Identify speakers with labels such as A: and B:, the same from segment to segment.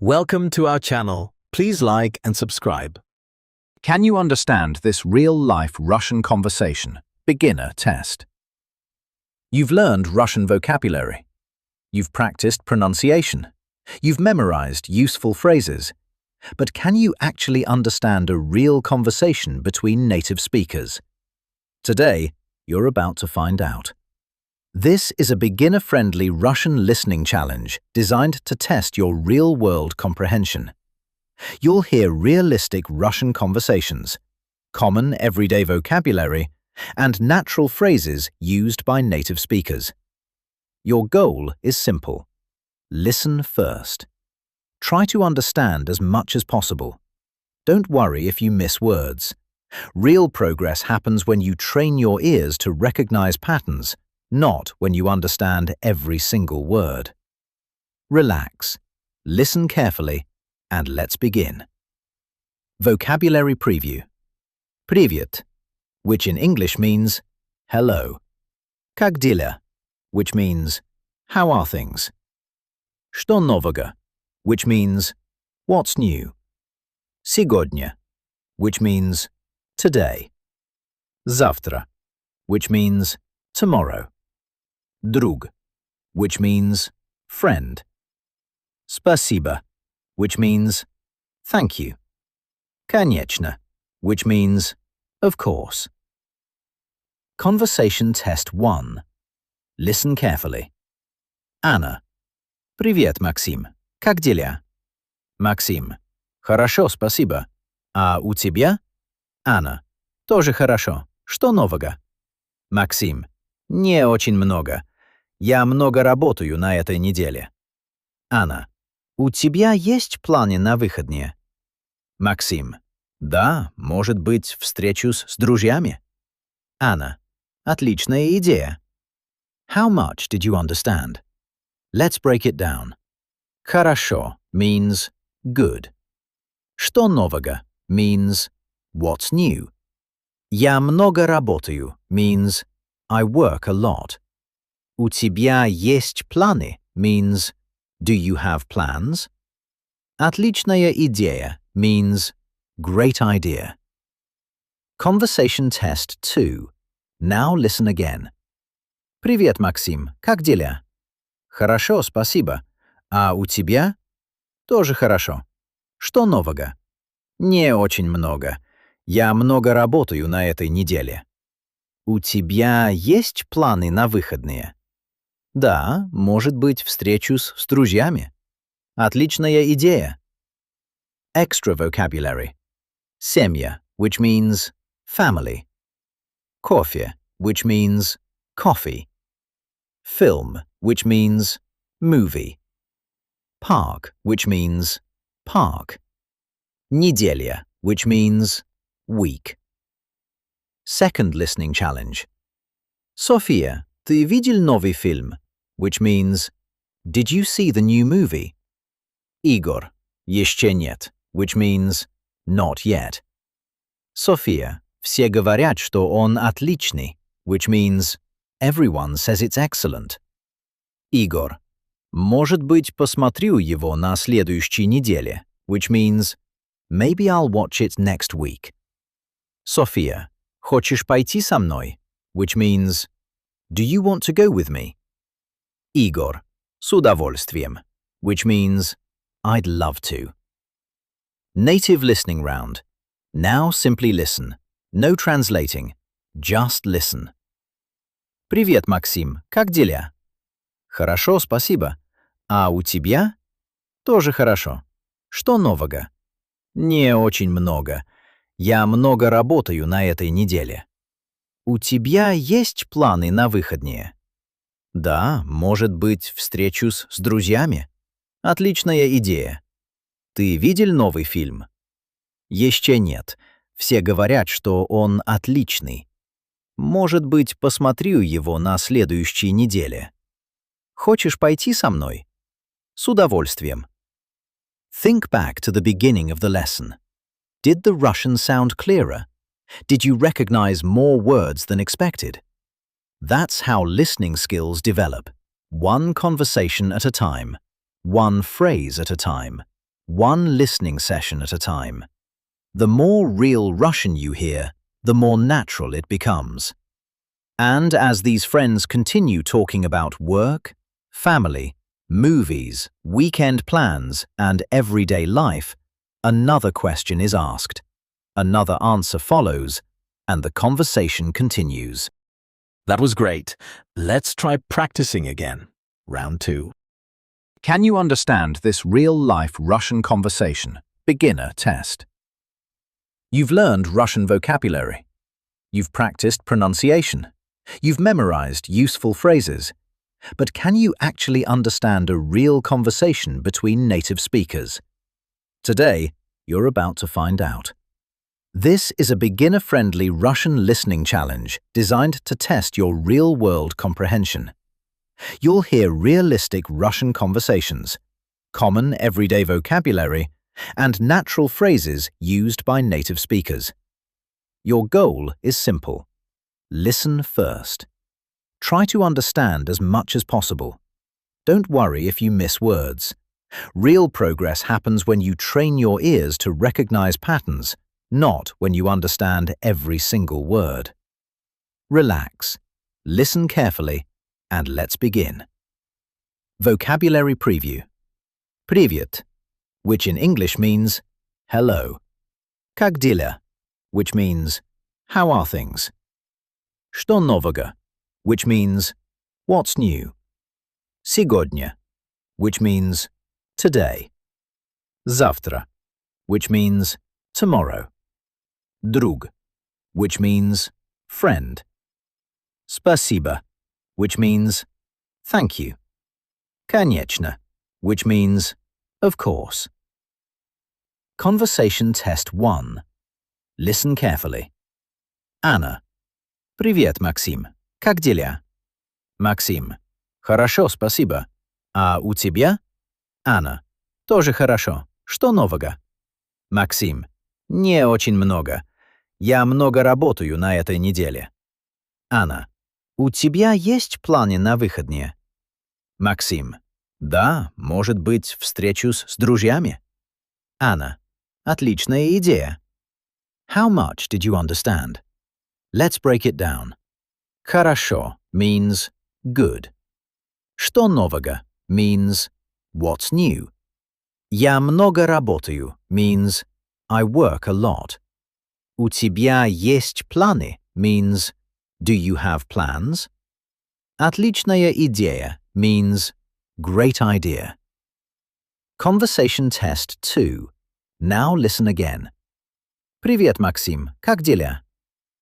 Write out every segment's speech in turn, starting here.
A: Welcome to our channel. Please like and subscribe.
B: Can you understand this real-life Russian conversation? Beginner test. You've learned Russian vocabulary. You've practiced pronunciation. You've memorized useful phrases. But can you actually understand a real conversation between native speakers? Today, you're about to find out. This is a beginner-friendly Russian listening challenge designed to test your real-world comprehension. You'll hear realistic Russian conversations, common everyday vocabulary, and natural phrases used by native speakers. Your goal is simple. Listen first. Try to understand as much as possible. Don't worry if you miss words. Real progress happens when you train your ears to recognize patterns, not when you understand every single word. Relax, listen carefully, and let's begin. Vocabulary preview. Привет, which in English means hello. Как дела, which means how are things. Что нового, which means what's new. Сегодня, which means today. Завтра, which means tomorrow. Друг, which means friend. Спасибо, which means thank you. Конечно, which means of course. Conversation test 1. Listen carefully. Anna. Привет, Максим. Как дела? Максим. Хорошо, спасибо. А у тебя? Анна. Тоже хорошо. Что нового? Максим. Не очень много. Я много работаю на этой неделе. Анна. У тебя есть планы на выходные? Максим. Да, может быть, встречусь с друзьями. Анна. Отличная идея. How much did you understand? Let's break it down. Хорошо means good. Что нового means what's new. Я много работаю means I work a lot. У тебя есть планы means do you have plans? Отличная идея means great idea. Conversation test 2. Now listen again. Привет, Максим. Как дела? Хорошо, спасибо. А у тебя? Тоже хорошо. Что нового? Не очень много. Я много работаю на этой неделе. У тебя есть планы на выходные? Да, может быть, встречусь с друзьями. Отличная идея. Extra vocabulary. Семья, which means family. Кофе, which means coffee. Film, which means movie. Park, which means park. Неделя, which means week. Second listening challenge. София, ты видел новый фильм? Which means, did you see the new movie? Igor, еще нет, which means, not yet. София, все говорят, что он отличный, which means, everyone says it's excellent. Igor, может быть, посмотрю его на следующей неделе, which means, maybe I'll watch it next week. София, хочешь пойти со мной? Which means, do you want to go with me? Igor, с удовольствием, which means, I'd love to. Native listening round. Now simply listen. No translating. Just listen. Привет, Максим. Как дела? Хорошо, спасибо. А у тебя? Тоже хорошо. Что нового? Не очень много. Я много работаю на этой неделе. У тебя есть планы на выходные? Да, может быть, встречусь с друзьями. Отличная идея. Ты видел новый фильм? Еще нет. Все говорят, что он отличный. Может быть, посмотрю его на следующей неделе. Хочешь пойти со мной? С удовольствием. Think back to the beginning of the lesson. Did the Russian sound clearer? Did you recognize more words than expected? That's how listening skills develop, one conversation at a time, one phrase at a time. one listening session at a time. The more real Russian you hear, the more natural it becomes. And as these friends continue talking about work, family, movies, weekend plans, and everyday life, another question is asked, another answer follows, and the conversation continues.
A: That was great. Let's try practicing again. Round 2.
B: Can you understand this real-life Russian conversation? Beginner test. You've learned Russian vocabulary. You've practiced pronunciation. You've memorized useful phrases. But can you actually understand a real conversation between native speakers? Today, you're about to find out. This is a beginner-friendly Russian listening challenge designed to test your real-world comprehension. You'll hear realistic Russian conversations, common everyday vocabulary, and natural phrases used by native speakers. Your goal is simple. Listen first. Try to understand as much as possible. Don't worry if you miss words. Real progress happens when you train your ears to recognize patterns, not when you understand every single word. Relax, listen carefully, and let's begin. Vocabulary preview. Привет, which in English means hello. Как дела, which means how are things. Что нового, which means what's new. Сегодня, which means today. Завтра, which means tomorrow. Друг, which means friend. Спасибо, which means thank you. Конечно, which means of course. Conversation test 1. Listen carefully. Anna. Привет, Максим. Как дела? Максим. Хорошо, спасибо. А у тебя? Анна. Тоже хорошо. Что нового? Максим. Не очень много. Я много работаю на этой неделе. Анна. У тебя есть планы на выходные? Максим. Да, может быть, встречусь с друзьями. Анна. Отличная идея. How much did you understand? Let's break it down. Хорошо means good. Что нового means what's new. Я много работаю means I work a lot. У тебя есть планы means do you have plans? Отличная идея means great idea. Conversation test 2. Now listen again. Привет, Максим. Как дела?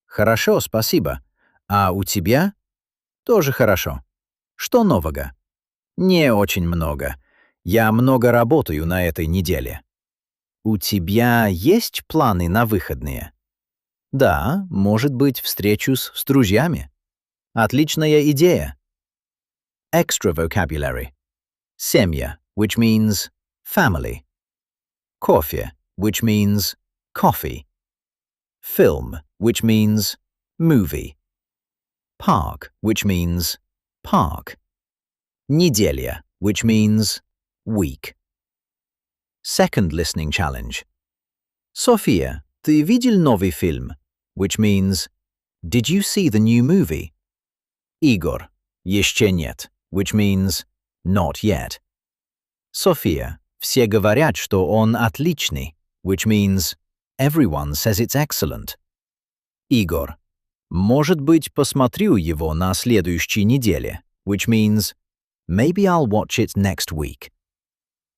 B: Хорошо, спасибо. А у тебя? Тоже хорошо. Что нового? Не очень много. Я много работаю на этой неделе. У тебя есть планы на выходные? Да, может быть, встречусь с друзьями. Отличная идея. Extra vocabulary. Семья, which means family. Кофе, which means coffee. Film, which means movie. Park, which means park. Неделя, which means week. Second listening challenge. София, ты видел новый фильм? Which means, did you see the new movie? Igor, еще нет, which means, not yet. София, все говорят, что он отличный, which means, everyone says it's excellent. Igor, может быть, посмотрю его на следующей неделе, which means, maybe I'll watch it next week.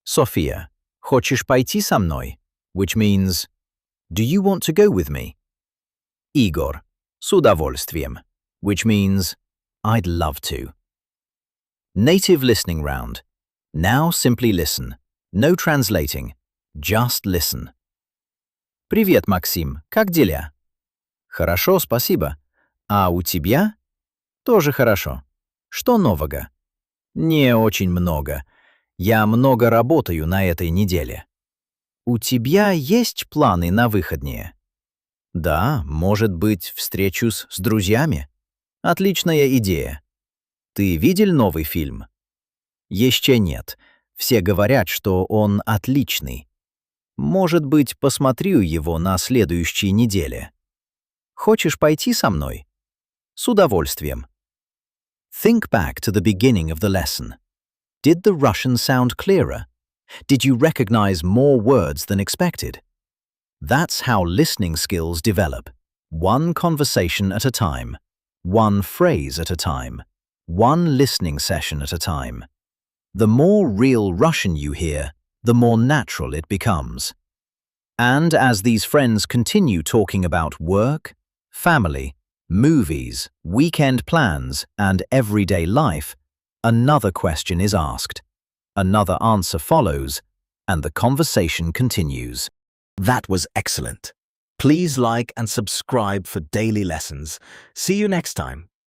B: София, хочешь пойти со мной? Which means, do you want to go with me? Igor, с удовольствием, which means, I'd love to. Native listening round. Now simply listen. No translating. Just listen. Привет, Максим. Как дела? Хорошо, спасибо. А у тебя? Тоже хорошо. Что нового? Не очень много. Я много работаю на этой неделе. У тебя есть планы на выходные? Да, может быть, встречусь с друзьями. Отличная идея. Ты видел новый фильм? Еще нет. Все говорят, что он отличный. Может быть, посмотрю его на следующей неделе. Хочешь пойти со мной? С удовольствием. Think back to the beginning of the lesson. Did the Russian sound clearer? Did you recognize more words than expected? That's how listening skills develop. One conversation at a time. One phrase at a time. One listening session at a time. The more real Russian you hear, the more natural it becomes. And as these friends continue talking about work, family, movies, weekend plans, and everyday life, another question is asked, another answer follows, and the conversation continues.
A: That was excellent. Please like and subscribe for daily lessons. See you next time.